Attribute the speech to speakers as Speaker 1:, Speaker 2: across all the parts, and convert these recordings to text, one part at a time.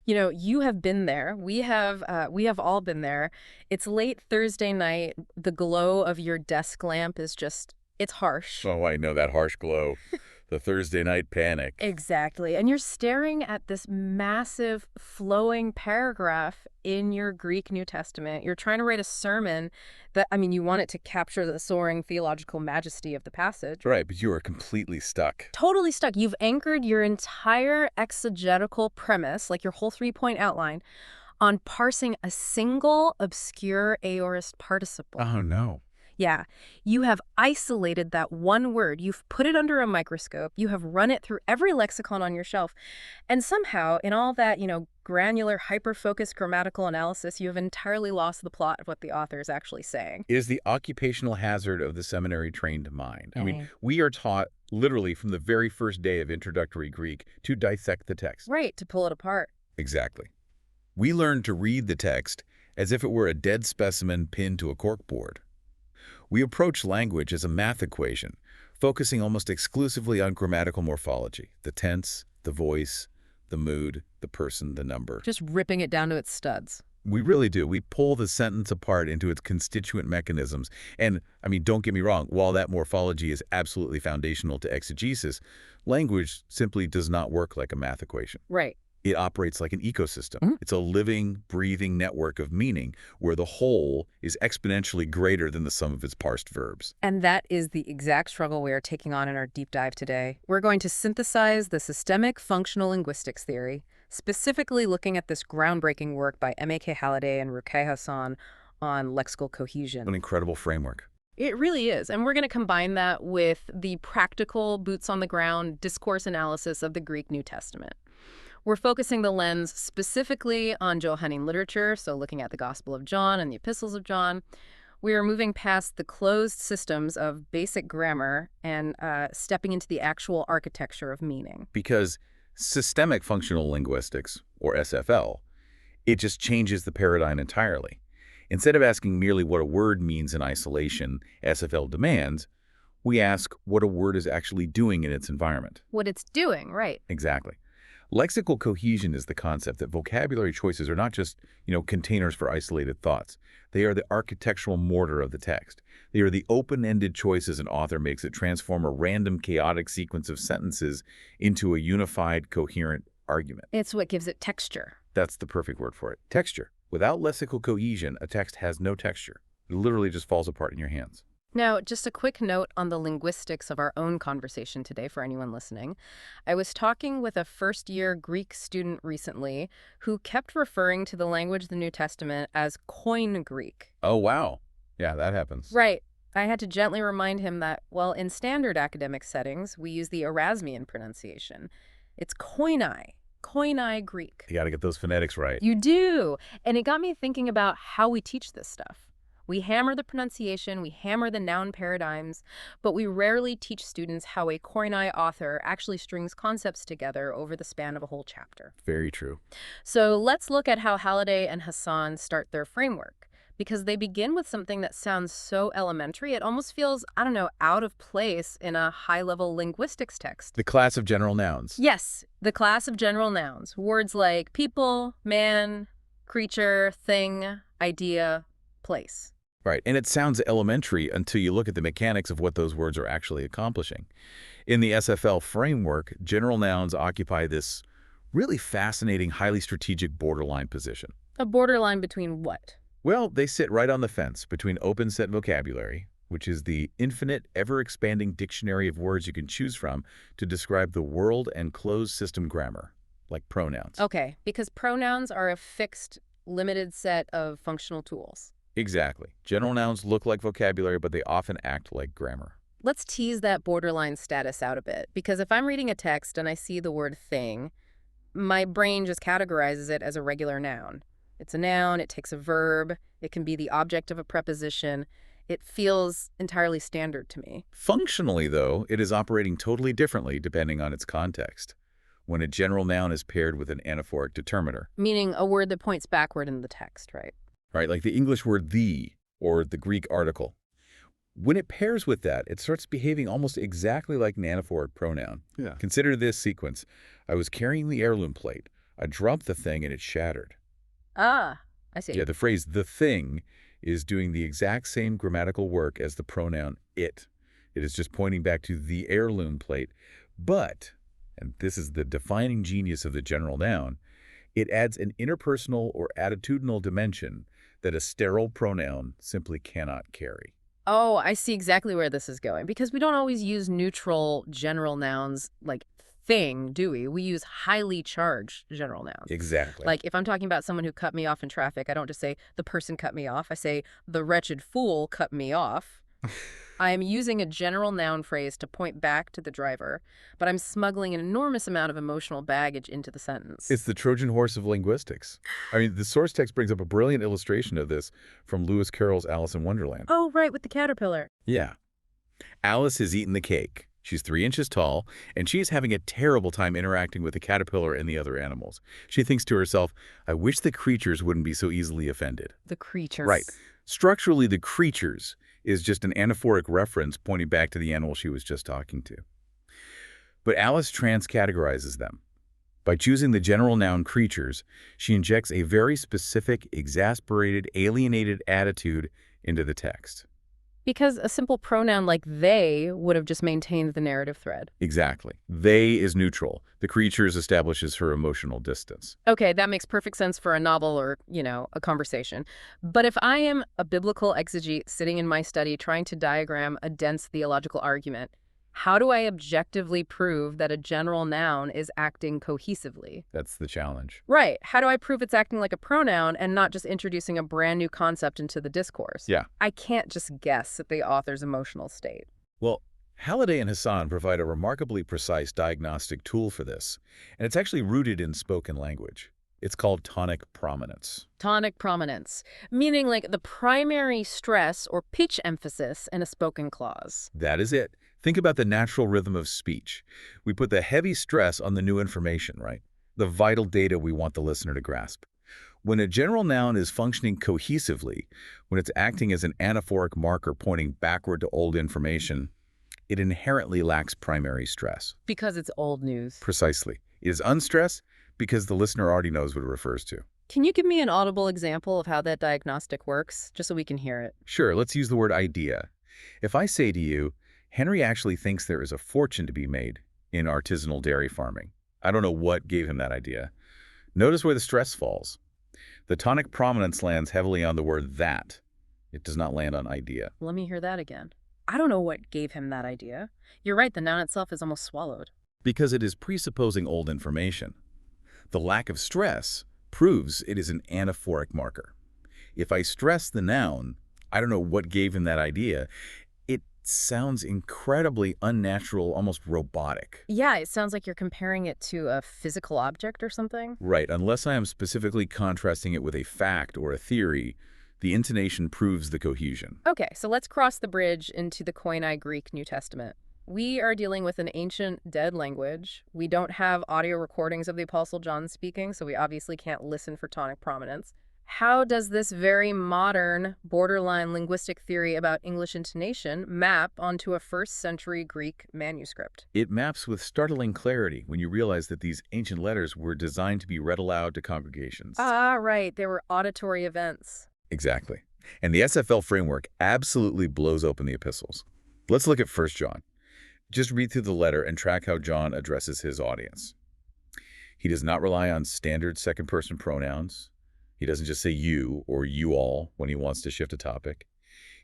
Speaker 1: You know, you have been there. We have all been there. It's late Thursday night. The glow of your desk lamp is just, it's harsh.
Speaker 2: Oh, I know that harsh glow. The Thursday night panic.
Speaker 1: Exactly. And you're staring at this massive flowing paragraph in your Greek New Testament. You're trying to write a sermon that, I mean, you want it to capture the soaring theological majesty of the passage.
Speaker 2: Right, but you are completely stuck.
Speaker 1: Totally stuck. You've anchored your entire exegetical premise, like your whole three-point outline, on parsing a single obscure aorist participle.
Speaker 2: Oh, no.
Speaker 1: Yeah, you have isolated that one word. You've put it under a microscope. You have run it through every lexicon on your shelf. And somehow, in all that, granular, hyper-focused grammatical analysis, you have entirely lost the plot of what the author is actually saying.
Speaker 2: It is the occupational hazard of the seminary-trained mind. I mean,
Speaker 1: Right.
Speaker 2: we are taught literally from the very first day of introductory Greek to dissect the text.
Speaker 1: Right, to pull it apart.
Speaker 2: Exactly. We learn to read the text as if it were a dead specimen pinned to a corkboard. We approach language as a math equation, focusing almost exclusively on grammatical morphology, the tense, the voice, the mood, the person, the number.
Speaker 1: Just ripping it down to its studs.
Speaker 2: We really do. We pull the sentence apart into its constituent mechanisms. And, I mean, don't get me wrong, while that morphology is absolutely foundational to exegesis, language simply does not work like a math equation.
Speaker 1: Right.
Speaker 2: It operates like an ecosystem.
Speaker 1: Mhm.
Speaker 2: It's a living, breathing network of meaning where the whole is exponentially greater than the sum of its parsed verbs.
Speaker 1: And that is the exact struggle we are taking on in our deep dive today. We're going to synthesize the systemic functional linguistics theory, specifically looking at this groundbreaking work by M.A.K. Halliday and Hasan on lexical cohesion.
Speaker 2: An incredible framework.
Speaker 1: It really is. And we're going to combine that with the practical, boots-on-the-ground discourse analysis of the Greek New Testament. We're focusing the lens specifically on Johannine literature, so looking at the Gospel of John and the Epistles of John. We are moving past the closed systems of basic grammar and stepping into the actual architecture of meaning.
Speaker 2: Because systemic functional linguistics, or SFL, it just changes the paradigm entirely. Instead of asking merely what a word means in isolation, SFL demands, we ask what a word is actually doing in its environment.
Speaker 1: What it's doing, right.
Speaker 2: Exactly. Lexical cohesion is the concept that vocabulary choices are not just, containers for isolated thoughts. They are the architectural mortar of the text. They are the open-ended choices an author makes that transform a random, chaotic sequence of sentences into a unified, coherent argument.
Speaker 1: It's what gives it texture.
Speaker 2: That's the perfect word for it. Texture. Without lexical cohesion, a text has no texture. It literally just falls apart in your hands.
Speaker 1: Now, just a quick note on the linguistics of our own conversation today for anyone listening. I was talking with a first-year Greek student recently who kept referring to the language of the New Testament as Koine Greek.
Speaker 2: Oh, wow. Yeah, that happens.
Speaker 1: Right. I had to gently remind him that, well, in standard academic settings, we use the Erasmian pronunciation. It's Koine Greek.
Speaker 2: You got to get those phonetics right.
Speaker 1: You do. And it got me thinking about how we teach this stuff. We hammer the pronunciation, we hammer the noun paradigms, but we rarely teach students how a Koine author actually strings concepts together over the span of a whole chapter.
Speaker 2: Very true.
Speaker 1: So let's look at how Halliday and Hasan start their framework, because they begin with something that sounds so elementary, it almost feels, out of place in a high-level linguistics text.
Speaker 2: The class of general nouns.
Speaker 1: Yes, the class of general nouns. Words like people, man, creature, thing, idea, place.
Speaker 2: Right, and it sounds elementary until you look at the mechanics of what those words are actually accomplishing. In the SFL framework, general nouns occupy this really fascinating, highly strategic borderline position.
Speaker 1: A borderline between what?
Speaker 2: Well, they sit right on the fence between open set vocabulary, which is the infinite, ever-expanding dictionary of words you can choose from to describe the world, and closed system grammar, like pronouns.
Speaker 1: Okay, because pronouns are a fixed, limited set of functional tools.
Speaker 2: Exactly. General nouns look like vocabulary, but they often act like grammar.
Speaker 1: Let's tease that borderline status out a bit, because if I'm reading a text and I see the word thing, my brain just categorizes it as a regular noun. It's a noun, it takes a verb, it can be the object of a preposition. It feels entirely standard to me.
Speaker 2: Functionally, though, it is operating totally differently depending on its context. When a general noun is paired with an anaphoric determiner.
Speaker 1: Meaning a word that points backward in the text, right?
Speaker 2: Right, like the English word the, or the Greek article. When it pairs with that, it starts behaving almost exactly like an anaphoric pronoun.
Speaker 3: Yeah.
Speaker 2: Consider this sequence. I was carrying the heirloom plate. I dropped the thing and it shattered.
Speaker 1: Ah, I see.
Speaker 2: Yeah, the phrase the thing is doing the exact same grammatical work as the pronoun it. It is just pointing back to the heirloom plate. But, and this is the defining genius of the general noun, it adds an interpersonal or attitudinal dimension that a sterile pronoun simply cannot carry.
Speaker 1: Oh, I see exactly where this is going. Because we don't always use neutral general nouns like thing, do we? We use highly charged general nouns.
Speaker 2: Exactly.
Speaker 1: Like if I'm talking about someone who cut me off in traffic, I don't just say the person cut me off. I say the wretched fool cut me off. I am using a general noun phrase to point back to the driver, but I'm smuggling an enormous amount of emotional baggage into the sentence.
Speaker 2: It's the Trojan horse of linguistics. I mean, the source text brings up a brilliant illustration of this from Lewis Carroll's Alice in Wonderland.
Speaker 1: Oh, right, with the caterpillar.
Speaker 2: Yeah. Alice has eaten the cake. She's 3 inches tall, and she is having a terrible time interacting with the caterpillar and the other animals. She thinks to herself, I wish the creatures wouldn't be so easily offended.
Speaker 1: The creatures.
Speaker 2: Right. Structurally, the creatures is just an anaphoric reference pointing back to the animal she was just talking to. But Alice transcategorizes them. By choosing the general noun creatures, she injects a very specific, exasperated, alienated attitude into the text.
Speaker 1: Because a simple pronoun like they would have just maintained the narrative thread.
Speaker 2: Exactly. They is neutral. The creatures establishes her emotional distance.
Speaker 1: Okay, that makes perfect sense for a novel or, a conversation. But if I am a biblical exegete sitting in my study trying to diagram a dense theological argument, how do I objectively prove that a general noun is acting cohesively?
Speaker 2: That's the challenge.
Speaker 1: Right. How do I prove it's acting like a pronoun and not just introducing a brand new concept into the discourse?
Speaker 2: Yeah.
Speaker 1: I can't just guess at the author's emotional state.
Speaker 2: Well, Halliday and Hasan provide a remarkably precise diagnostic tool for this, and it's actually rooted in spoken language. It's called tonic prominence.
Speaker 1: Tonic prominence, meaning like the primary stress or pitch emphasis in a spoken clause.
Speaker 2: That is it. Think about the natural rhythm of speech. We put the heavy stress on the new information, right? The vital data we want the listener to grasp. When a general noun is functioning cohesively, when it's acting as an anaphoric marker pointing backward to old information, it inherently lacks primary stress.
Speaker 1: Because it's old news.
Speaker 2: Precisely. It is unstressed because the listener already knows what it refers to.
Speaker 1: Can you give me an audible example of how that diagnostic works, just so we can hear it?
Speaker 2: Sure, let's use the word idea. If I say to you, Henry actually thinks there is a fortune to be made in artisanal dairy farming. I don't know what gave him that idea. Notice where the stress falls. The tonic prominence lands heavily on the word that. It does not land on idea.
Speaker 1: Let me hear that again. I don't know what gave him that idea. You're right, the noun itself is almost swallowed.
Speaker 2: Because it is presupposing old information. The lack of stress proves it is an anaphoric marker. If I stress the noun, I don't know what gave him that idea, it sounds incredibly unnatural, almost robotic.
Speaker 1: Yeah, it sounds like you're comparing it to a physical object or something.
Speaker 2: Right, unless I am specifically contrasting it with a fact or a theory, the intonation proves the cohesion.
Speaker 1: Okay, so let's cross the bridge into the Koine Greek New Testament. We are dealing with an ancient dead language. We don't have audio recordings of the Apostle John speaking, so we obviously can't listen for tonic prominence. How does this very modern, borderline linguistic theory about English intonation map onto a first-century Greek manuscript?
Speaker 2: It maps with startling clarity when you realize that these ancient letters were designed to be read aloud to congregations.
Speaker 1: Ah, right. They were auditory events.
Speaker 2: Exactly. And the SFL framework absolutely blows open the epistles. Let's look at 1 John. Just read through the letter and track how John addresses his audience. He does not rely on standard second-person pronouns. He doesn't just say you or you all when he wants to shift a topic.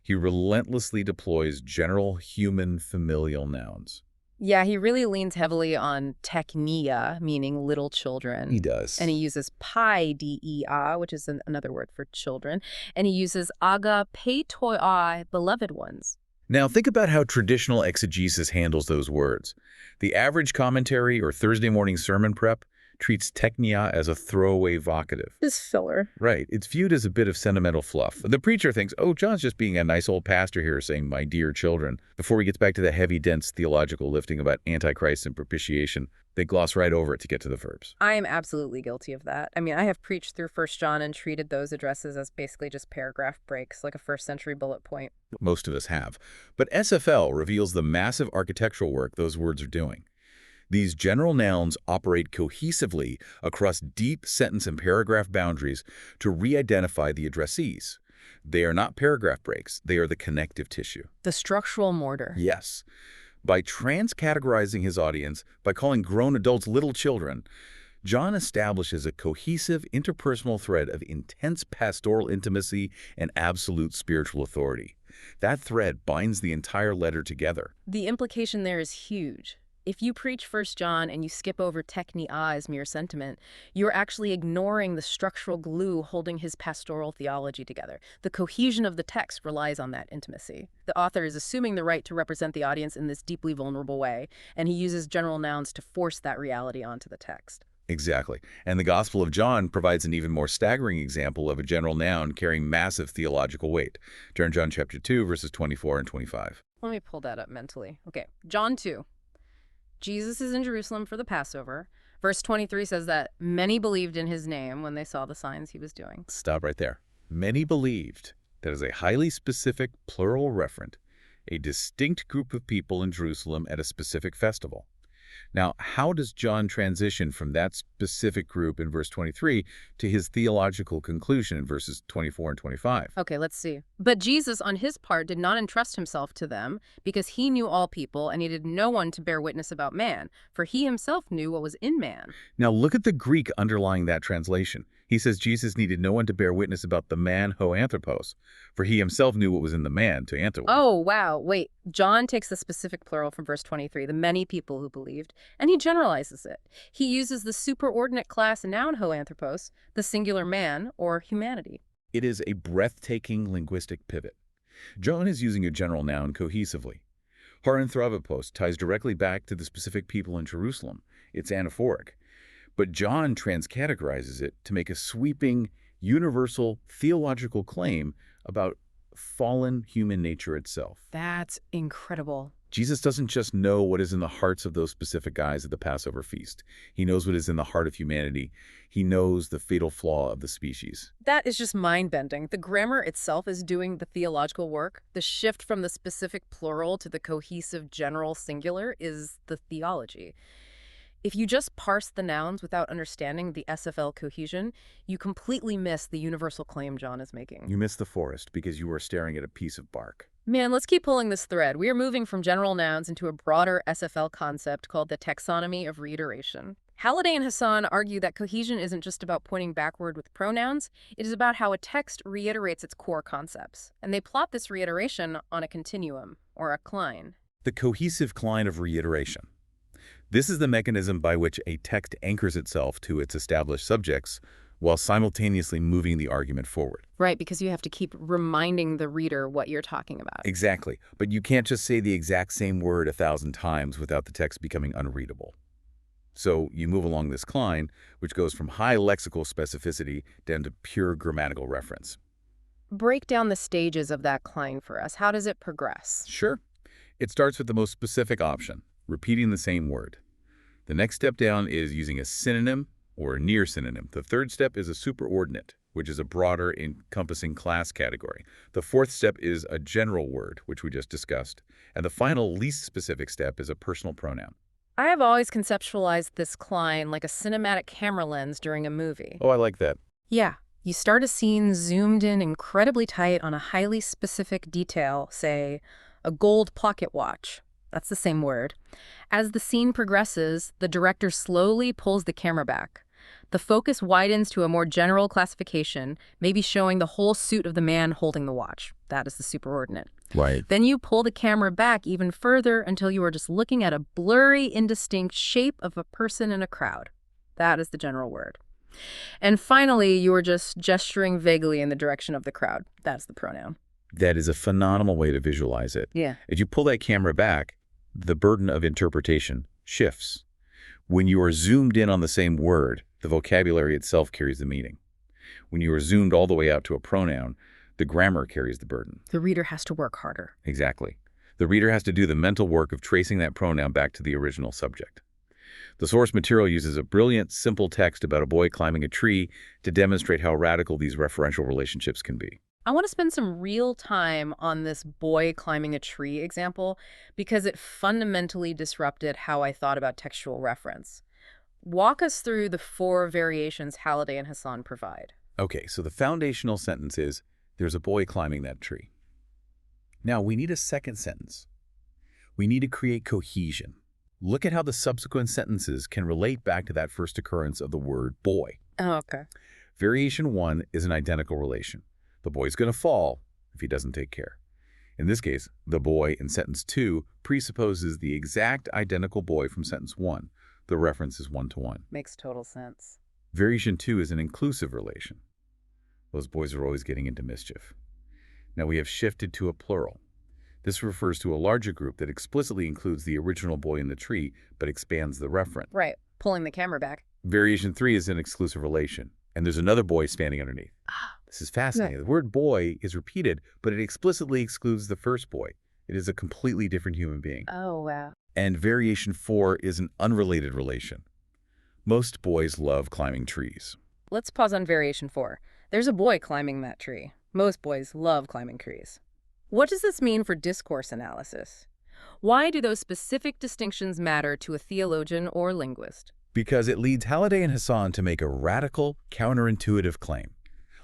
Speaker 2: He relentlessly deploys general human familial nouns.
Speaker 1: Yeah, he really leans heavily on teknia, meaning little children.
Speaker 2: He does.
Speaker 1: And he uses paidea, which is another word for children. And he uses agapetoi, beloved ones.
Speaker 2: Now, think about how traditional exegesis handles those words. The average commentary or Thursday morning sermon prep treats teknia as a throwaway vocative.
Speaker 1: Just filler.
Speaker 2: Right. It's viewed as a bit of sentimental fluff. The preacher thinks, oh, John's just being a nice old pastor here saying, my dear children. Before he gets back to the heavy, dense theological lifting about Antichrist and propitiation, they gloss right over it to get to the verbs.
Speaker 1: I am absolutely guilty of that. I mean, I have preached through 1 John and treated those addresses as basically just paragraph breaks, like a first-century bullet point.
Speaker 2: Most of us have. But SFL reveals the massive architectural work those words are doing. These general nouns operate cohesively across deep sentence and paragraph boundaries to re-identify the addressees. They are not paragraph breaks. They are the connective tissue.
Speaker 1: The structural mortar.
Speaker 2: Yes. By trans-categorizing his audience, by calling grown adults little children, John establishes a cohesive interpersonal thread of intense pastoral intimacy and absolute spiritual authority. That thread binds the entire letter together.
Speaker 1: The implication there is huge. If you preach 1 John and you skip over technia as mere sentiment, you're actually ignoring the structural glue holding his pastoral theology together. The cohesion of the text relies on that intimacy. The author is assuming the right to represent the audience in this deeply vulnerable way, and he uses general nouns to force that reality onto the text.
Speaker 2: Exactly. And the Gospel of John provides an even more staggering example of a general noun carrying massive theological weight. Turn John chapter 2, verses 24 and 25.
Speaker 1: Let me pull that up mentally. Okay, John 2. Jesus is in Jerusalem for the Passover. Verse 23 says that many believed in his name when they saw the signs he was doing.
Speaker 2: Stop right there. Many believed. That is a highly specific plural referent, a distinct group of people in Jerusalem at a specific festival. Now, how does John transition from that specific group in verse 23 to his theological conclusion in verses 24 and 25?
Speaker 1: Okay, let's see. But Jesus, on his part, did not entrust himself to them because he knew all people and needed no one to bear witness about man, for he himself knew what was in man.
Speaker 2: Now, look at the Greek underlying that translation. He says Jesus needed no one to bear witness about the man ho anthropos, for he himself knew what was in the man to answer.
Speaker 1: Oh, wow. Wait, John takes the specific plural from verse 23, the many people who believed, and he generalizes it. He uses the superordinate class noun ho anthropos, the singular man, or humanity.
Speaker 2: It is a breathtaking linguistic pivot. John is using a general noun cohesively. Ho anthropos ties directly back to the specific people in Jerusalem. It's anaphoric. But John transcategorizes it to make a sweeping, universal theological claim about fallen human nature itself.
Speaker 1: That's incredible.
Speaker 2: Jesus doesn't just know what is in the hearts of those specific guys at the Passover feast. He knows what is in the heart of humanity. He knows the fatal flaw of the species.
Speaker 1: That is just mind-bending. The grammar itself is doing the theological work. The shift from the specific plural to the cohesive general singular is the theology. If you just parse the nouns without understanding the SFL cohesion, you completely miss the universal claim John is making.
Speaker 2: You miss the forest because you are staring at a piece of bark.
Speaker 1: Man, let's keep pulling this thread. We are moving from general nouns into a broader SFL concept called the taxonomy of reiteration. Halliday and Hasan argue that cohesion isn't just about pointing backward with pronouns, it is about how a text reiterates its core concepts. And they plot this reiteration on a continuum, or a cline.
Speaker 2: The cohesive cline of reiteration. This is the mechanism by which a text anchors itself to its established subjects while simultaneously moving the argument forward.
Speaker 1: Right, because you have to keep reminding the reader what you're talking about.
Speaker 2: Exactly. But you can't just say the exact same word 1,000 times without the text becoming unreadable. So you move along this cline, which goes from high lexical specificity down to pure grammatical reference.
Speaker 1: Break down the stages of that cline for us. How does it progress?
Speaker 2: Sure. It starts with the most specific option, repeating the same word. The next step down is using a synonym or a near synonym. The third step is a superordinate, which is a broader encompassing class category. The fourth step is a general word, which we just discussed. And the final least specific step is a personal pronoun.
Speaker 1: I have always conceptualized this cline like a cinematic camera lens during a movie.
Speaker 2: Oh, I like that.
Speaker 1: Yeah. You start a scene zoomed in incredibly tight on a highly specific detail, say, a gold pocket watch. That's the same word. As the scene progresses, the director slowly pulls the camera back. The focus widens to a more general classification, maybe showing the whole suit of the man holding the watch. That is the superordinate.
Speaker 2: Right.
Speaker 1: Then you pull the camera back even further until you are just looking at a blurry, indistinct shape of a person in a crowd. That is the general word. And finally, you are just gesturing vaguely in the direction of the crowd. That's the pronoun.
Speaker 2: That is a phenomenal way to visualize it.
Speaker 1: Yeah.
Speaker 2: As you pull that camera back, the burden of interpretation shifts. When you are zoomed in on the same word, the vocabulary itself carries the meaning. When you are zoomed all the way out to a pronoun, the grammar carries the burden.
Speaker 1: The reader has to work harder.
Speaker 2: Exactly. The reader has to do the mental work of tracing that pronoun back to the original subject. The source material uses a brilliant, simple text about a boy climbing a tree to demonstrate how radical these referential relationships can be.
Speaker 1: I want to spend some real time on this boy climbing a tree example because it fundamentally disrupted how I thought about textual reference. Walk us through the 4 variations Halliday and Hasan provide.
Speaker 2: Okay, so the foundational sentence is, there's a boy climbing that tree. Now, we need a second sentence. We need to create cohesion. Look at how the subsequent sentences can relate back to that first occurrence of the word boy.
Speaker 1: Oh, okay.
Speaker 2: Variation 1 is an identical relation. The boy's going to fall if he doesn't take care. In this case, the boy in sentence 2 presupposes the exact identical boy from sentence 1. The reference is one-to-one.
Speaker 1: Makes total sense.
Speaker 2: Variation 2 is an inclusive relation. Those boys are always getting into mischief. Now we have shifted to a plural. This refers to a larger group that explicitly includes the original boy in the tree, but expands the reference.
Speaker 1: Right. Pulling the camera back.
Speaker 2: Variation 3 is an exclusive relation, and there's another boy standing underneath. This is fascinating. The word boy is repeated, but it explicitly excludes the first boy. It is a completely different human being.
Speaker 1: Oh, wow.
Speaker 2: And variation 4 is an unrelated relation. Most boys love climbing trees.
Speaker 1: Let's pause on variation 4. There's a boy climbing that tree. Most boys love climbing trees. What does this mean for discourse analysis? Why do those specific distinctions matter to a theologian or linguist?
Speaker 2: Because it leads Halliday and Hasan to make a radical, counterintuitive claim.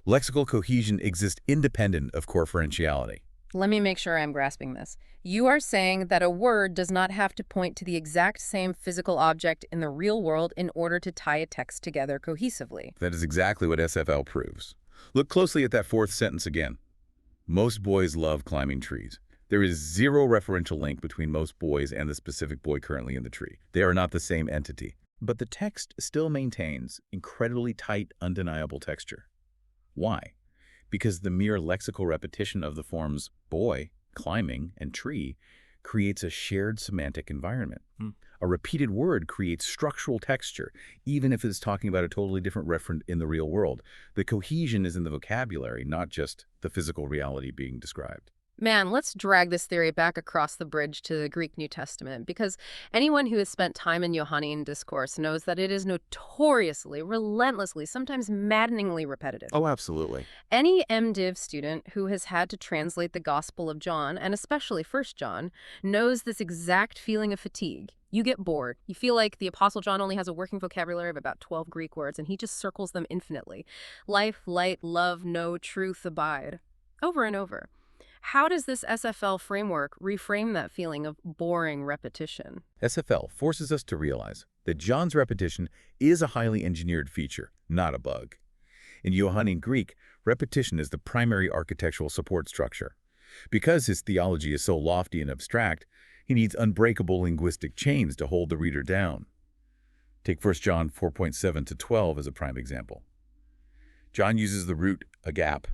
Speaker 2: Lexical cohesion exists independent of corferentiality.
Speaker 1: Let me make sure I'm grasping this. You are saying that a word does not have to point to the exact same physical object in the real world in order to tie a text together cohesively.
Speaker 2: That is exactly what SFL proves. Look closely at that fourth sentence again. Most boys love climbing trees. There is zero referential link between most boys and the specific boy currently in the tree. They are not the same entity. But the text still maintains incredibly tight, undeniable texture. Why? Because the mere lexical repetition of the forms boy, climbing, and tree creates a shared semantic environment. A repeated word creates structural texture, even if it's talking about a totally different referent in the real world. The cohesion is in the vocabulary, not just the physical reality being described.
Speaker 1: Man, let's drag this theory back across the bridge to the Greek New Testament, because anyone who has spent time in Johannine discourse knows that it is notoriously, relentlessly, sometimes maddeningly repetitive.
Speaker 2: Oh, absolutely.
Speaker 1: Any MDiv student who has had to translate the Gospel of John, and especially 1 John, knows this exact feeling of fatigue. You get bored. You feel like the Apostle John only has a working vocabulary of about 12 Greek words, and he just circles them infinitely. Life, light, love, know, truth, abide. Over and over. How does this SFL framework reframe that feeling of boring repetition?
Speaker 2: SFL forces us to realize that John's repetition is a highly engineered feature, not a bug. In Johannine Greek, repetition is the primary architectural support structure. Because his theology is so lofty and abstract, he needs unbreakable linguistic chains to hold the reader down. Take 1 John 4.7 to 12 as a prime example. John uses the root agap,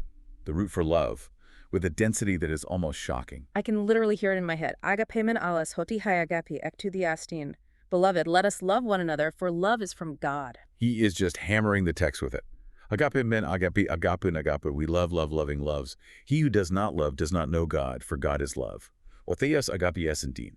Speaker 2: the root for love, with a density that is almost shocking.
Speaker 1: I can literally hear it in my head. Agapemen alas hoti hai agapi ektu diastin. Beloved, let us love one another, for love is from God.
Speaker 2: He is just hammering the text with it. Agape men agape agapun agape. We love, loving loves. He who does not love does not know God, for God is love. Otheos agape essentin.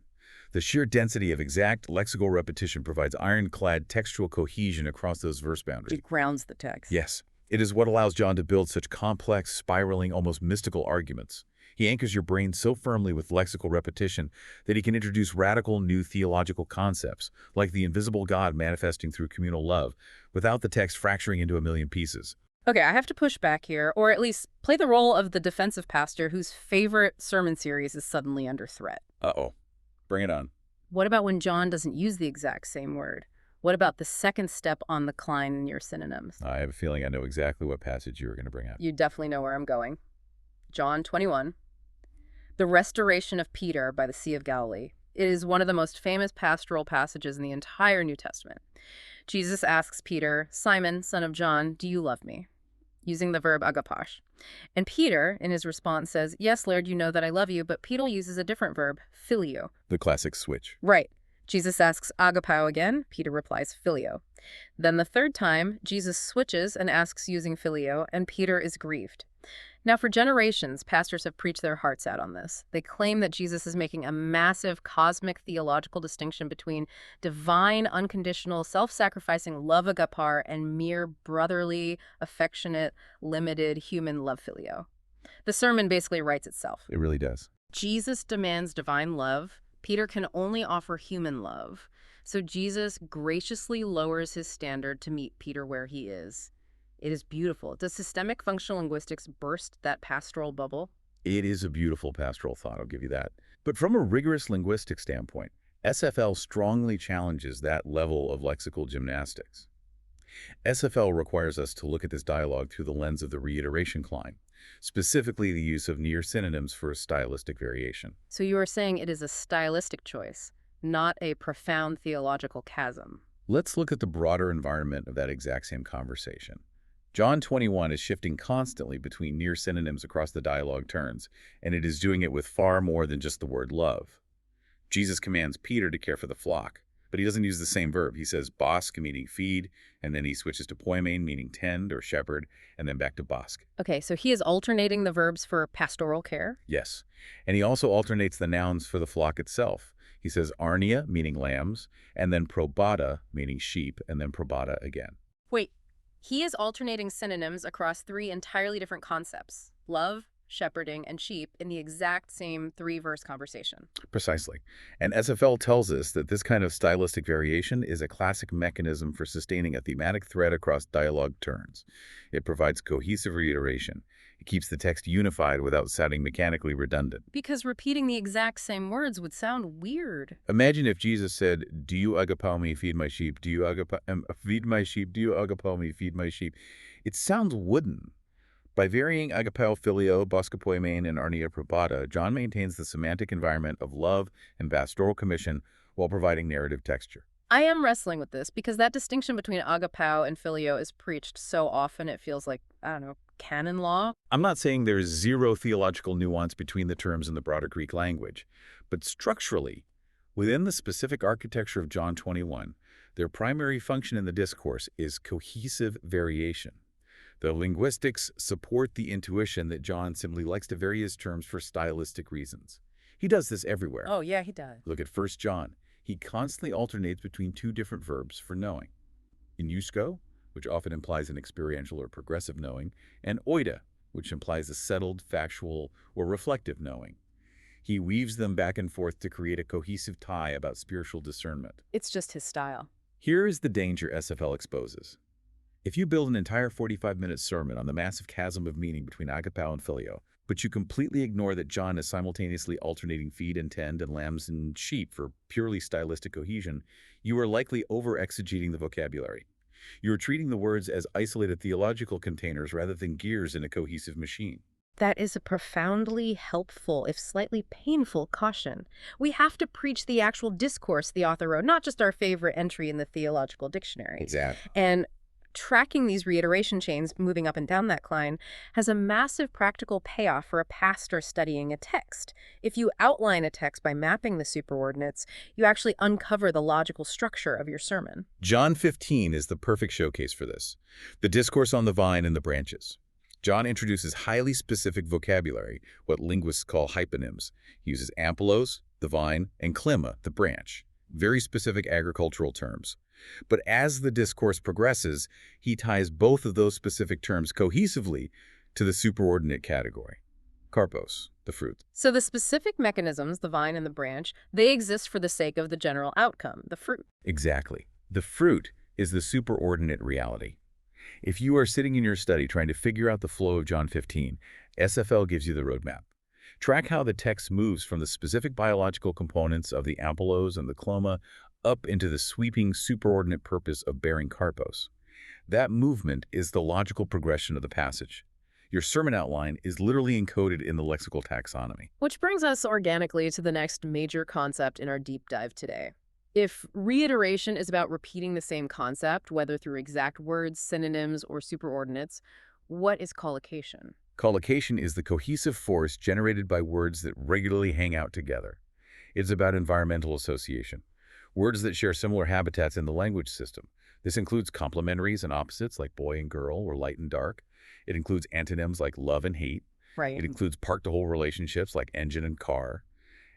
Speaker 2: The sheer density of exact lexical repetition provides ironclad textual cohesion across those verse boundaries.
Speaker 1: It grounds the text.
Speaker 2: Yes. It is what allows John to build such complex, spiraling, almost mystical arguments. He anchors your brain so firmly with lexical repetition that he can introduce radical new theological concepts, like the invisible God manifesting through communal love, without the text fracturing into a million pieces.
Speaker 1: Okay, I have to push back here, or at least play the role of the defensive pastor whose favorite sermon series is suddenly under threat.
Speaker 2: Uh-oh. Bring it on.
Speaker 1: What about when John doesn't use the exact same word? What about the second step on the cline in your synonyms?
Speaker 2: I have a feeling I know exactly what passage you were going to bring up.
Speaker 1: You definitely know where I'm going. John 21. The restoration of Peter by the Sea of Galilee. It is one of the most famous pastoral passages in the entire New Testament. Jesus asks Peter, Simon, son of John, do you love me? Using the verb agapash. And Peter, in his response, says, yes, Lord, you know that I love you, but Peter uses a different verb, phileo.
Speaker 2: The classic switch.
Speaker 1: Right. Jesus asks agapao again. Peter replies phileo. Then the third time, Jesus switches and asks using phileo, and Peter is grieved. Now, for generations, pastors have preached their hearts out on this. They claim that Jesus is making a massive cosmic theological distinction between divine, unconditional, self-sacrificing love agapar and mere brotherly, affectionate, limited human love phileo. The sermon basically writes itself.
Speaker 2: It really does.
Speaker 1: Jesus demands divine love. Peter can only offer human love. So Jesus graciously lowers his standard to meet Peter where he is. It is beautiful. Does systemic functional linguistics burst that pastoral bubble?
Speaker 2: It is a beautiful pastoral thought, I'll give you that. But from a rigorous linguistic standpoint, SFL strongly challenges that level of lexical gymnastics. SFL requires us to look at this dialogue through the lens of the reiteration climb, specifically the use of near synonyms for a stylistic variation.
Speaker 1: So you are saying it is a stylistic choice, not a profound theological chasm.
Speaker 2: Let's look at the broader environment of that exact same conversation. John 21 is shifting constantly between near synonyms across the dialogue turns, and it is doing it with far more than just the word love. Jesus commands Peter to care for the flock, but he doesn't use the same verb. He says bosk, meaning feed, and then he switches to poimen, meaning tend or shepherd, and then back to bosk.
Speaker 1: Okay, so he is alternating the verbs for pastoral care?
Speaker 2: Yes, and he also alternates the nouns for the flock itself. He says arnia, meaning lambs, and then probata, meaning sheep, and then probata again.
Speaker 1: Wait, he is alternating synonyms across three entirely different concepts: love, shepherding, and sheep in the exact same three-verse conversation.
Speaker 2: Precisely. And SFL tells us that this kind of stylistic variation is a classic mechanism for sustaining a thematic thread across dialogue turns. It provides cohesive reiteration. It keeps the text unified without sounding mechanically redundant.
Speaker 1: Because repeating the exact same words would sound weird.
Speaker 2: Imagine if Jesus said, "Do you agapao me, feed my sheep? Do you feed my sheep? Do you agapao me, feed my sheep?" It sounds wooden. By varying agapao filio, boskapoimen, and arnia probata, John maintains the semantic environment of love and pastoral commission while providing narrative texture.
Speaker 1: I am wrestling with this because that distinction between agapao and filio is preached so often it feels like, I don't know, canon law.
Speaker 2: I'm not saying there's zero theological nuance between the terms in the broader Greek language, but structurally, within the specific architecture of John 21, their primary function in the discourse is cohesive variation. The linguistics support the intuition that John simply likes to vary his terms for stylistic reasons. He does this everywhere.
Speaker 1: Oh, yeah, he does.
Speaker 2: Look at 1 John. He constantly alternates between two different verbs for knowing. Inusko, which often implies an experiential or progressive knowing, and oida, which implies a settled, factual, or reflective knowing. He weaves them back and forth to create a cohesive tie about spiritual discernment.
Speaker 1: It's just his style.
Speaker 2: Here is the danger SFL exposes. If you build an entire 45-minute sermon on the massive chasm of meaning between agapao and filio, but you completely ignore that John is simultaneously alternating feed and tend and lambs and sheep for purely stylistic cohesion, you are likely over-exegeting the vocabulary. You are treating the words as isolated theological containers rather than gears in a cohesive machine.
Speaker 1: That is a profoundly helpful, if slightly painful, caution. We have to preach the actual discourse the author wrote, not just our favorite entry in the theological dictionary.
Speaker 2: Exactly.
Speaker 1: And tracking these reiteration chains, moving up and down that cline, has a massive practical payoff for a pastor studying a text. If you outline a text by mapping the superordinates, you actually uncover the logical structure of your sermon.
Speaker 2: John 15 is the perfect showcase for this. The discourse on the vine and the branches. John introduces highly specific vocabulary, what linguists call hyponyms. He uses ampelos, the vine, and klima, the branch. Very specific agricultural terms. But as the discourse progresses, he ties both of those specific terms cohesively to the superordinate category. Karpos, the fruit.
Speaker 1: So the specific mechanisms, the vine and the branch, they exist for the sake of the general outcome, the fruit.
Speaker 2: Exactly. The fruit is the superordinate reality. If you are sitting in your study trying to figure out the flow of John 15, SFL gives you the roadmap. Track how the text moves from the specific biological components of the ampelos and the cloma up into the sweeping superordinate purpose of bearing karpos. That movement is the logical progression of the passage. Your sermon outline is literally encoded in the lexical taxonomy.
Speaker 1: Which brings us organically to the next major concept in our deep dive today. If reiteration is about repeating the same concept, whether through exact words, synonyms, or superordinates, what is collocation?
Speaker 2: Collocation is the cohesive force generated by words that regularly hang out together. It's about environmental association. Words that share similar habitats in the language system. This includes complementaries and opposites like boy and girl or light and dark. It includes antonyms like love and hate.
Speaker 1: Right.
Speaker 2: It includes part-to-whole relationships like engine and car.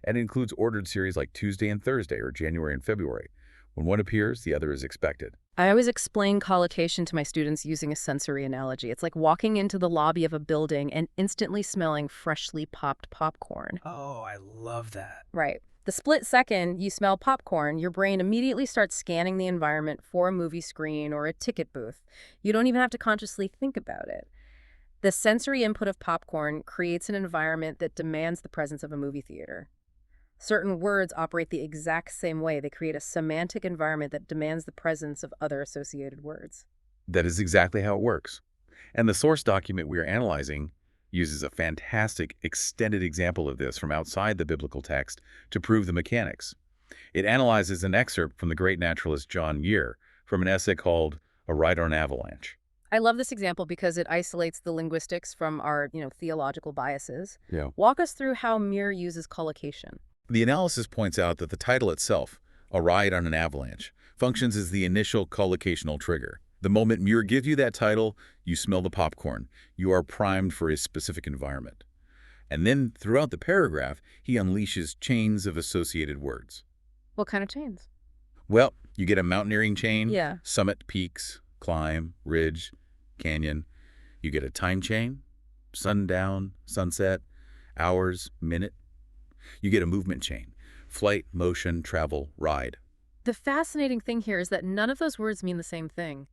Speaker 2: And it includes ordered series like Tuesday and Thursday or January and February. When one appears, the other is expected.
Speaker 1: I always explain collocation to my students using a sensory analogy. It's like walking into the lobby of a building and instantly smelling freshly popped popcorn.
Speaker 3: Oh, I love that.
Speaker 1: Right. The split second you smell popcorn, your brain immediately starts scanning the environment for a movie screen or a ticket booth. You don't even have to consciously think about it. The sensory input of popcorn creates an environment that demands the presence of a movie theater. Certain words operate the exact same way. They create a semantic environment that demands the presence of other associated words.
Speaker 2: That is exactly how it works. And the source document we are analyzing uses a fantastic extended example of this from outside the biblical text to prove the mechanics. It analyzes an excerpt from the great naturalist John Muir from an essay called A Ride on an Avalanche.
Speaker 1: I love this example because it isolates the linguistics from our, theological biases.
Speaker 2: Yeah.
Speaker 1: Walk us through how Muir uses collocation.
Speaker 2: The analysis points out that the title itself, A Ride on an Avalanche, functions as the initial collocational trigger. The moment Muir gives you that title, you smell the popcorn. You are primed for a specific environment. And then, throughout the paragraph, he unleashes chains of associated words.
Speaker 1: What kind of chains?
Speaker 2: Well, you get a mountaineering chain,
Speaker 1: Yeah.
Speaker 2: summit, peaks, climb, ridge, canyon. You get a time chain, sundown, sunset, hours, minute. You get a movement chain, flight, motion, travel, ride.
Speaker 1: The fascinating thing here is that none of those words mean the same thing.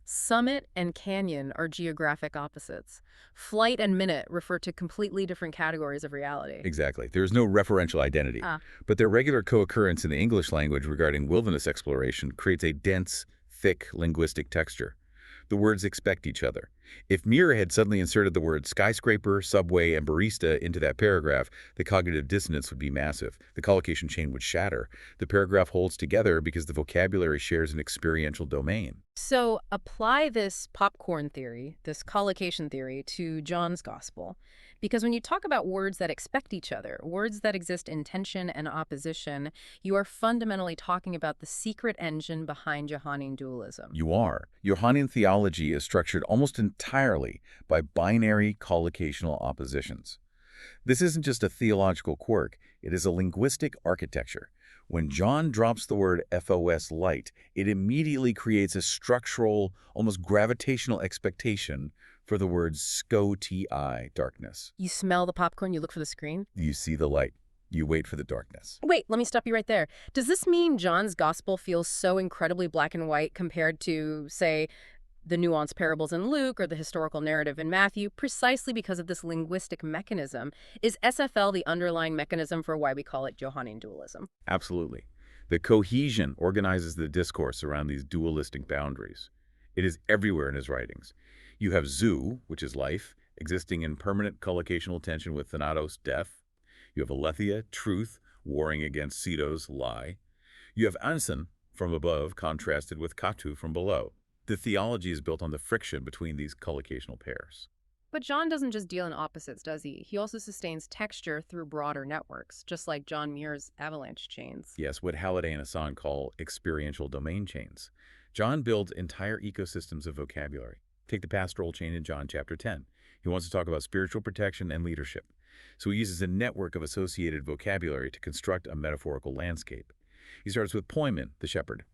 Speaker 1: Summit and canyon are geographic opposites. Flight and minute refer to completely different categories of reality.
Speaker 2: Exactly. There is no referential identity. But their regular co-occurrence in the English language regarding wilderness exploration creates a dense, thick linguistic texture. The words expect each other. If Muir had suddenly inserted the words skyscraper, subway, and barista into that paragraph, the cognitive dissonance would be massive. The collocation chain would shatter. The paragraph holds together because the vocabulary shares an experiential domain.
Speaker 1: So apply this popcorn theory, this collocation theory, to John's gospel. Because when you talk about words that expect each other, words that exist in tension and opposition, you are fundamentally talking about the secret engine behind Johannine dualism.
Speaker 2: You are. Johannine theology is structured almost entirely by binary collocational oppositions. This isn't just a theological quirk, it is a linguistic architecture. When John drops the word FOS light, it immediately creates a structural, almost gravitational expectation for the words SCO-TI, darkness.
Speaker 1: You smell the popcorn, you look for the screen.
Speaker 2: You see the light. You wait for the darkness.
Speaker 1: Wait, let me stop you right there. Does this mean John's gospel feels so incredibly black and white compared to, say, the nuanced parables in Luke or the historical narrative in Matthew, precisely because of this linguistic mechanism? Is SFL the underlying mechanism for why we call it Johannine dualism?
Speaker 2: Absolutely. The cohesion organizes the discourse around these dualistic boundaries. It is everywhere in his writings. You have Zou, which is life, existing in permanent collocational tension with Thanatos, death. You have Aletheia, truth, warring against Cetos, lie. You have Ansan, from above, contrasted with Katu, from below. The theology is built on the friction between these collocational pairs.
Speaker 1: But John doesn't just deal in opposites, does he? He also sustains texture through broader networks, just like John Muir's avalanche chains.
Speaker 2: Yes, what Halliday and Hasan call experiential domain chains. John builds entire ecosystems of vocabulary. Take the pastoral chain in John chapter 10. He wants to talk about spiritual protection and leadership. So he uses a network of associated vocabulary to construct a metaphorical landscape. He starts with Poimen, the shepherd.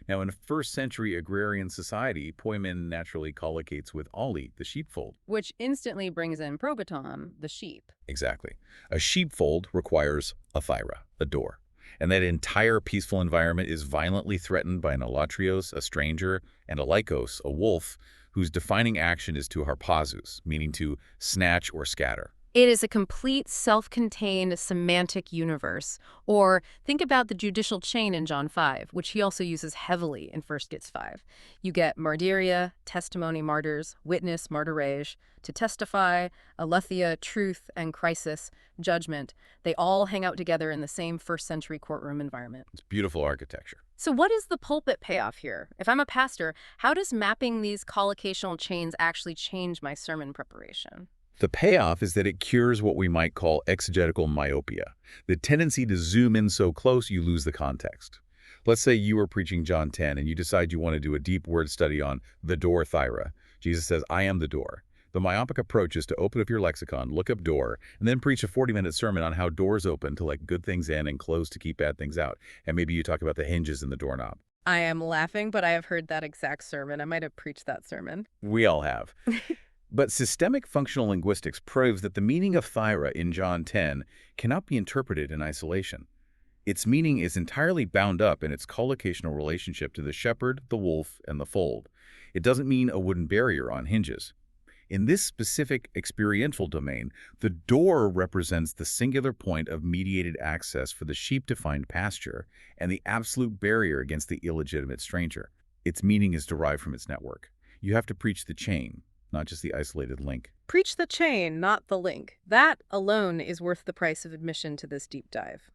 Speaker 2: Now, in a first-century agrarian society, Poimen naturally collocates with Oli, the sheepfold.
Speaker 1: Which instantly brings in probaton, the sheep.
Speaker 2: Exactly. A sheepfold requires a thyra, a door. And that entire peaceful environment is violently threatened by an alatrios, a stranger, and a lycos, a wolf, whose defining action is to harpazus, meaning to snatch or scatter.
Speaker 1: It is a complete self-contained semantic universe. Or think about the judicial chain in John 5, which he also uses heavily in 1 Gets 5. You get martyria, testimony, martyrs, witness, martyrage, to testify, aletheia, truth, and crisis, judgment. They all hang out together in the same first-century courtroom environment.
Speaker 2: It's beautiful architecture.
Speaker 1: So what is the pulpit payoff here? If I'm a pastor, how does mapping these collocational chains actually change my sermon preparation?
Speaker 2: The payoff is that it cures what we might call exegetical myopia, the tendency to zoom in so close you lose the context. Let's say you are preaching John 10 and you decide you want to do a deep word study on the door thyra. Jesus says, I am the door. The myopic approach is to open up your lexicon, look up door, and then preach a 40-minute sermon on how doors open to let good things in and close to keep bad things out. And maybe you talk about the hinges in the doorknob.
Speaker 1: I am laughing, but I have heard that exact sermon. I might have preached that sermon.
Speaker 2: We all have. But systemic functional linguistics proves that the meaning of thyra in John 10 cannot be interpreted in isolation. Its meaning is entirely bound up in its collocational relationship to the shepherd, the wolf, and the fold. It doesn't mean a wooden barrier on hinges. In this specific experiential domain, the door represents the singular point of mediated access for the sheep to find pasture and the absolute barrier against the illegitimate stranger. Its meaning is derived from its network. You have to preach the chain, not just the isolated link.
Speaker 1: Preach the chain, not the link. That alone is worth the price of admission to this deep dive.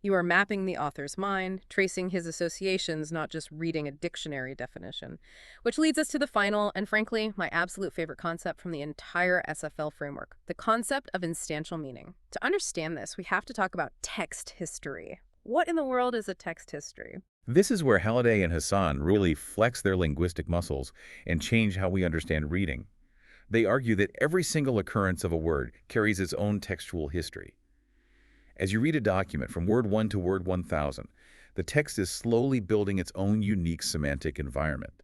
Speaker 1: You are mapping the author's mind, tracing his associations, not just reading a dictionary definition. Which leads us to the final, and frankly, my absolute favorite concept from the entire SFL framework, the concept of instantial meaning. To understand this, we have to talk about text history. What in the world is a text history?
Speaker 2: This is where Halliday and Hasan really flex their linguistic muscles and change how we understand reading. They argue that every single occurrence of a word carries its own textual history. As you read a document from word 1 to word 1000, the text is slowly building its own unique semantic environment.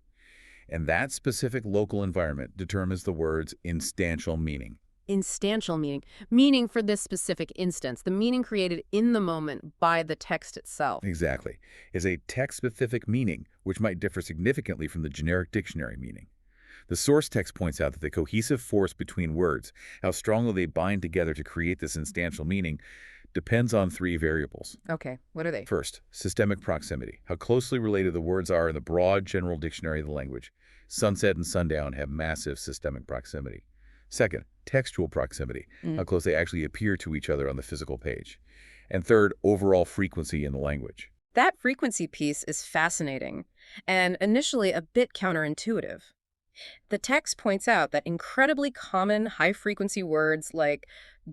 Speaker 2: And that specific local environment determines the word's instantial meaning.
Speaker 1: Instantial meaning. Meaning for this specific instance, the meaning created in the moment by the text itself.
Speaker 2: Exactly. Is a text-specific meaning, which might differ significantly from the generic dictionary meaning. The source text points out that the cohesive force between words, how strongly they bind together to create this instantial meaning, depends on three variables.
Speaker 1: Okay, what are they?
Speaker 2: First, systemic proximity, how closely related the words are in the broad general dictionary of the language. Sunset and sundown have massive systemic proximity. Second, textual proximity, how close they actually appear to each other on the physical page. And third, overall frequency in the language.
Speaker 1: That frequency piece is fascinating and initially a bit counterintuitive. The text points out that incredibly common high-frequency words like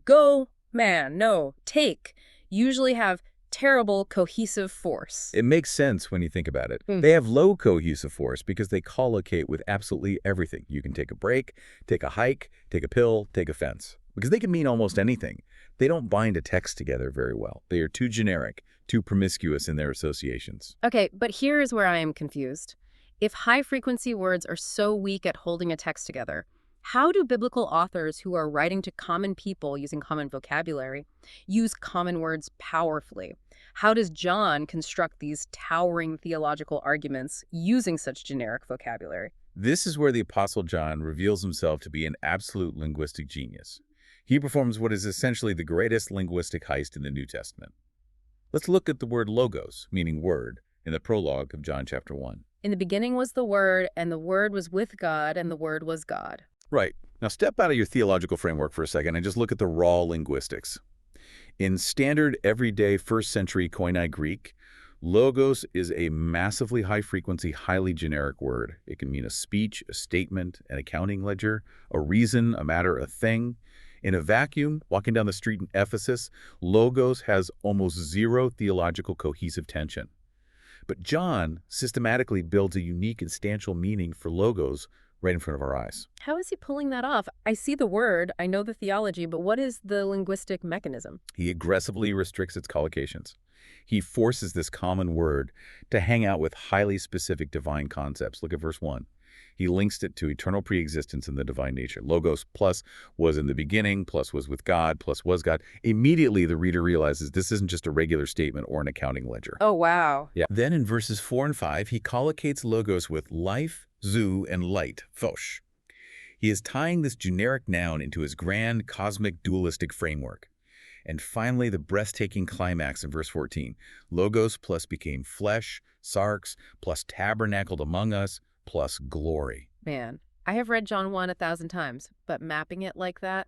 Speaker 1: go, man, no, take, usually have terrible cohesive force.
Speaker 2: It makes sense when you think about it. They have low cohesive force because they collocate with absolutely everything. You can take a break, take a hike, take a pill, take a fence. Because they can mean almost anything. They don't bind a text together very well. They are too generic, too promiscuous in their associations.
Speaker 1: Okay, but here is where I am confused. If high-frequency words are so weak at holding a text together, how do biblical authors who are writing to common people using common vocabulary use common words powerfully? How does John construct these towering theological arguments using such generic vocabulary?
Speaker 2: This is where the Apostle John reveals himself to be an absolute linguistic genius. He performs what is essentially the greatest linguistic heist in the New Testament. Let's look at the word logos, meaning word, in the prologue of John chapter 1.
Speaker 1: In the beginning was the Word, and the Word was with God, and the Word was God.
Speaker 2: Right. Now step out of your theological framework for a second and just look at the raw linguistics. In standard, everyday, first-century Koine Greek, logos is a massively high-frequency, highly generic word. It can mean a speech, a statement, an accounting ledger, a reason, a matter, a thing. In a vacuum, walking down the street in Ephesus, logos has almost zero theological cohesive tension. But John systematically builds a unique instantial meaning for logos right in front of our eyes.
Speaker 1: How is he pulling that off? I see the word, I know the theology, but what is the linguistic mechanism?
Speaker 2: He aggressively restricts its collocations. He forces this common word to hang out with highly specific divine concepts. Look at verse 1. He links it to eternal preexistence in the divine nature. Logos plus was in the beginning, plus was with God, plus was God. Immediately, the reader realizes this isn't just a regular statement or an accounting ledger.
Speaker 1: Oh, wow.
Speaker 2: Yeah. Then in verses 4 and 5, he collocates logos with life, zoo, and light, fosh. He is tying this generic noun into his grand cosmic dualistic framework. And finally, the breathtaking climax in verse 14. Logos plus became flesh, sarx, plus tabernacled among us, plus glory.
Speaker 1: Man, I have read John 1 1,000 times, but mapping it like that,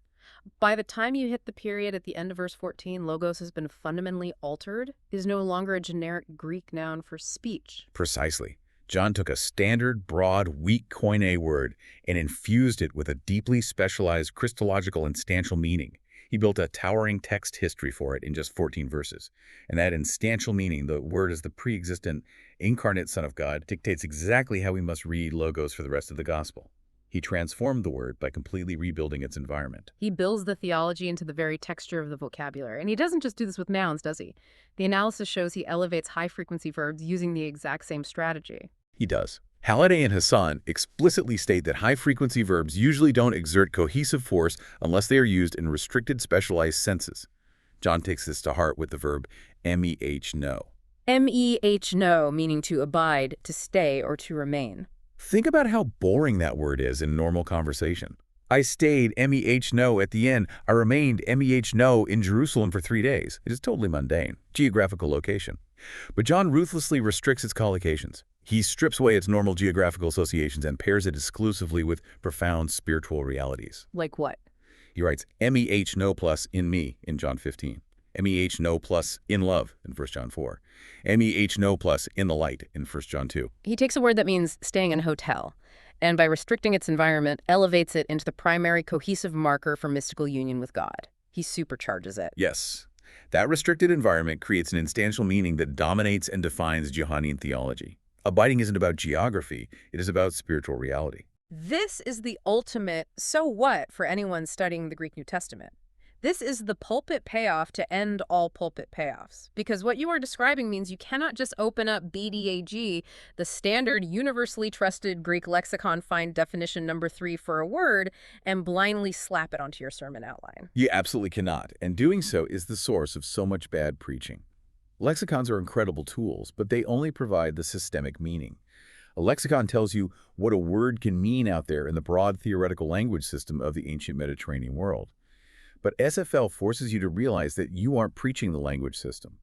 Speaker 1: by the time you hit the period at the end of verse 14, logos has been fundamentally altered, is no longer a generic Greek noun for speech.
Speaker 2: Precisely. John took a standard, broad, weak Koine word and infused it with a deeply specialized Christological instantial meaning. He built a towering text history for it in just 14 verses. And that instantial meaning, the word is the pre-existent, incarnate Son of God, dictates exactly how we must read logos for the rest of the gospel. He transformed the word by completely rebuilding its environment.
Speaker 1: He builds the theology into the very texture of the vocabulary. And he doesn't just do this with nouns, does he? The analysis shows he elevates high-frequency verbs using the exact same strategy.
Speaker 2: He does. Halliday and Hasan explicitly state that high-frequency verbs usually don't exert cohesive force unless they are used in restricted, specialized senses. John takes this to heart with the verb know.
Speaker 1: Know, meaning to abide, to stay, or to remain.
Speaker 2: Think about how boring that word is in normal conversation. I stayed know at the inn. I remained know in Jerusalem for 3 days. It is totally mundane. Geographical location. But John ruthlessly restricts its collocations. He strips away its normal geographical associations and pairs it exclusively with profound spiritual realities.
Speaker 1: Like what?
Speaker 2: He writes, know plus in me in John 15. know plus in love in 1 John 4. know plus in the light in 1 John 2.
Speaker 1: He takes a word that means staying in a hotel, and by restricting its environment, elevates it into the primary cohesive marker for mystical union with God. He supercharges it.
Speaker 2: Yes. That restricted environment creates an instantial meaning that dominates and defines Johannine theology. Abiding isn't about geography, it is about spiritual reality.
Speaker 1: This is the ultimate so what for anyone studying the Greek New Testament. This is the pulpit payoff to end all pulpit payoffs. Because what you are describing means you cannot just open up BDAG, the standard universally trusted Greek lexicon, find definition number 3 for a word, and blindly slap it onto your sermon outline.
Speaker 2: You absolutely cannot, and doing so is the source of so much bad preaching. Lexicons are incredible tools, but they only provide the systemic meaning. A lexicon tells you what a word can mean out there in the broad theoretical language system of the ancient Mediterranean world. But SFL forces you to realize that you aren't preaching the language system.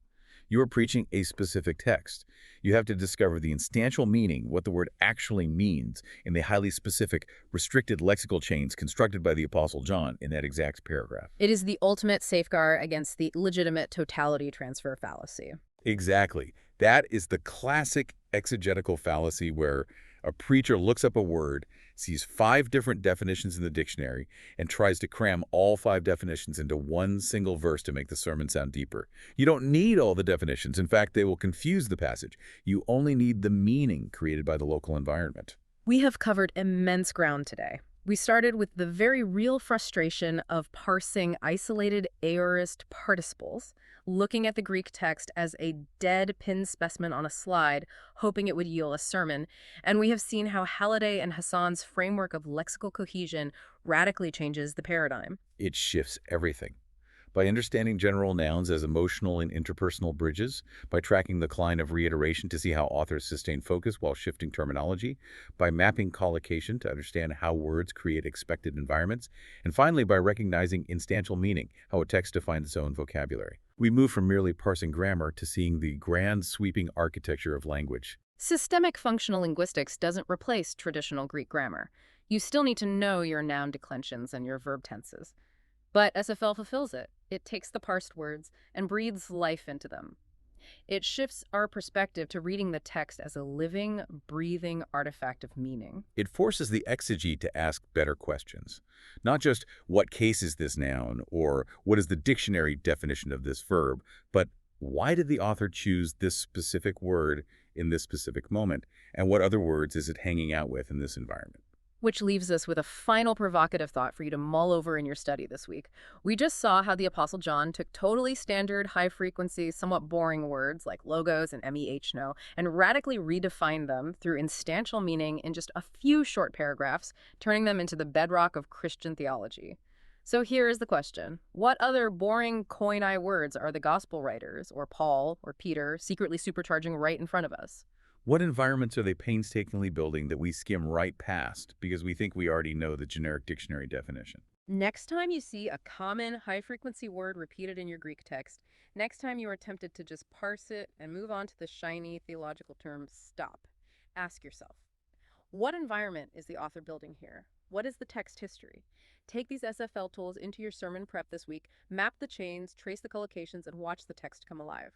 Speaker 2: You are preaching a specific text. You have to discover the instantial meaning, what the word actually means, in the highly specific, restricted lexical chains constructed by the Apostle John in that exact paragraph.
Speaker 1: It is the ultimate safeguard against the legitimate totality transfer fallacy.
Speaker 2: Exactly. That is the classic exegetical fallacy where a preacher looks up a word, sees 5 different definitions in the dictionary, and tries to cram all 5 definitions into one single verse to make the sermon sound deeper. You don't need all the definitions. In fact, they will confuse the passage. You only need the meaning created by the local environment.
Speaker 1: We have covered immense ground today. We started with the very real frustration of parsing isolated aorist participles, looking at the Greek text as a dead pin specimen on a slide, hoping it would yield a sermon, and we have seen how Halliday and Hasan's framework of lexical cohesion radically changes the paradigm.
Speaker 2: It shifts everything. By understanding general nouns as emotional and interpersonal bridges, by tracking the decline of reiteration to see how authors sustain focus while shifting terminology, by mapping collocation to understand how words create expected environments, and finally by recognizing instantial meaning, how a text defines its own vocabulary. We move from merely parsing grammar to seeing the grand sweeping architecture of language.
Speaker 1: Systemic functional linguistics doesn't replace traditional Greek grammar. You still need to know your noun declensions and your verb tenses. But SFL fulfills it. It takes the parsed words and breathes life into them. It shifts our perspective to reading the text as a living, breathing artifact of meaning.
Speaker 2: It forces the exegete to ask better questions. Not just, what case is this noun, or what is the dictionary definition of this verb, but why did the author choose this specific word in this specific moment, and what other words is it hanging out with in this environment?
Speaker 1: Which leaves us with a final provocative thought for you to mull over in your study this week. We just saw how the Apostle John took totally standard, high-frequency, somewhat boring words like logos and know and radically redefined them through instantial meaning in just a few short paragraphs, turning them into the bedrock of Christian theology. So here is the question. What other boring Koine words are the gospel writers, or Paul, or Peter, secretly supercharging right in front of us?
Speaker 2: What environments are they painstakingly building that we skim right past because we think we already know the generic dictionary definition?
Speaker 1: Next time you see a common high-frequency word repeated in your Greek text, next time you are tempted to just parse it and move on to the shiny theological term, stop. Ask yourself, what environment is the author building here? What is the text history? Take these SFL tools into your sermon prep this week, map the chains, trace the collocations, and watch the text come alive.